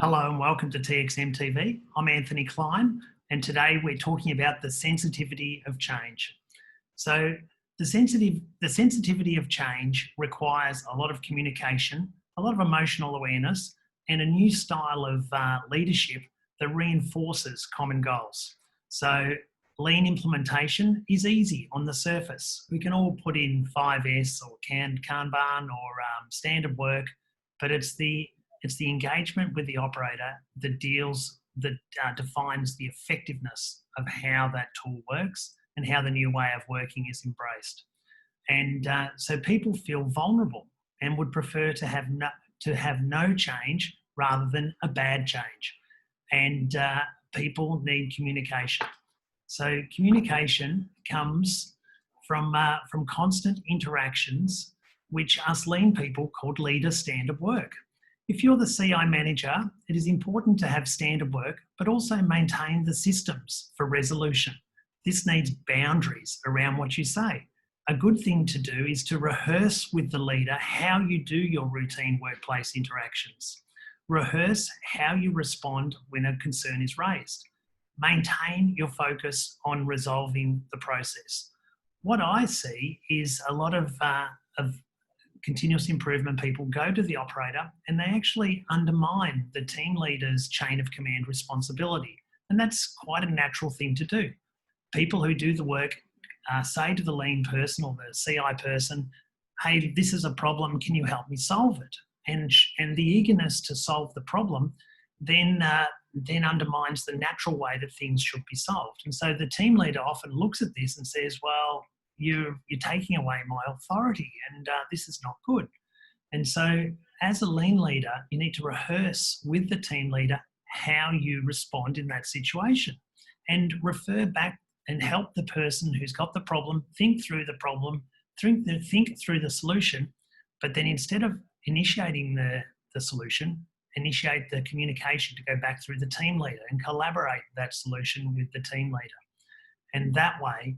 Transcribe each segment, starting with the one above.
Hello and welcome to TXM TV. I'm Anthony Clyne, and today we're talking about the sensitivity of change. So the sensitivity of change requires a lot of communication, a lot of emotional awareness, and a new style of leadership that reinforces common goals. So lean implementation is easy on the surface. We can all put in 5S or Kanban or standard work, but it's the engagement with the operator that defines the effectiveness of how that tool works and how the new way of working is embraced. And so people feel vulnerable and would prefer to have no change rather than a bad change. And people need communication. So communication comes from constant interactions, which us lean people called leader standard work. If you're the CI manager, it is important to have standard work, but also maintain the systems for resolution. This needs boundaries around what you say. A good thing to do is to rehearse with the leader how you do your routine workplace interactions. Rehearse how you respond when a concern is raised. Maintain your focus on resolving the process. What I see is a lot of continuous improvement people go to the operator and they actually undermine the team leader's chain of command responsibility. And that's quite a natural thing to do. People who do the work say to the lean person or the CI person, hey, this is a problem, can you help me solve it? And the eagerness to solve the problem then undermines the natural way that things should be solved. And so the team leader often looks at this and says, well, you're taking away my authority and this is not good. And so as a lean leader, you need to rehearse with the team leader how you respond in that situation and refer back and help the person who's got the problem think through the problem, think through the solution, but then instead of initiating the solution, initiate the communication to go back through the team leader and collaborate that solution with the team leader. And that way,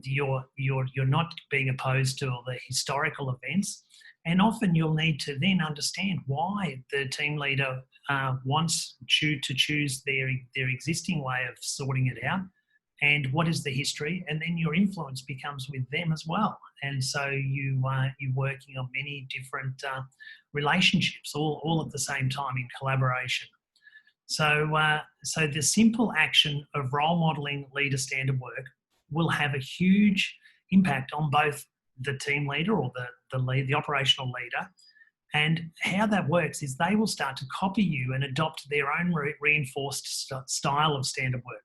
you're not being opposed to all the historical events, and often you'll need to then understand why the team leader wants you to choose their existing way of sorting it out, and what is the history, and then your influence becomes with them as well. And so you're working on many different relationships all at the same time in collaboration. So the simple action of role modelling leader standard work will have a huge impact on both the team leader or the operational leader. And how that works is they will start to copy you and adopt their own reinforced style of standard work.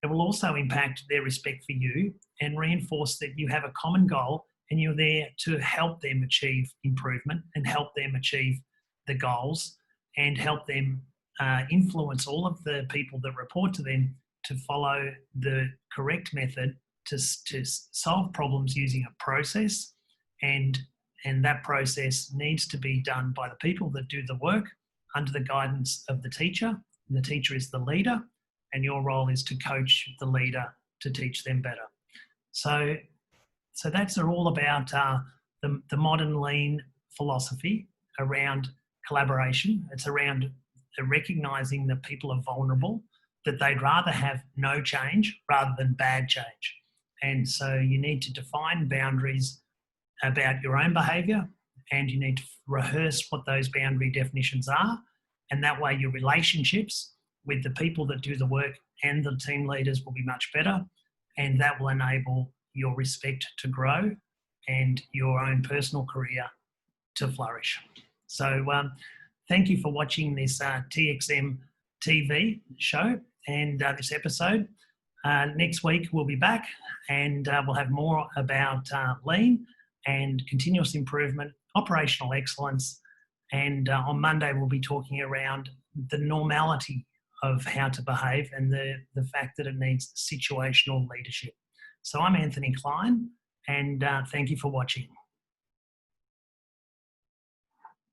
It will also impact their respect for you and reinforce that you have a common goal and you're there to help them achieve improvement and help them achieve the goals and help them influence all of the people that report to them to follow the correct method to solve problems using a process, and that process needs to be done by the people that do the work under the guidance of the teacher. And the teacher is the leader, and your role is to coach the leader to teach them better. So that's all about the modern lean philosophy around collaboration. It's around recognising that people are vulnerable, that they'd rather have no change rather than bad change. And so you need to define boundaries about your own behaviour, and you need to rehearse what those boundary definitions are. And that way your relationships with the people that do the work and the team leaders will be much better. And that will enable your respect to grow and your own personal career to flourish. So thank you for watching this TXM TV show and this episode. Next week we'll be back and we'll have more about lean and continuous improvement, operational excellence, and on Monday we'll be talking around the normality of how to behave and the fact that it needs situational leadership. So I'm Anthony Clyne, and thank you for watching.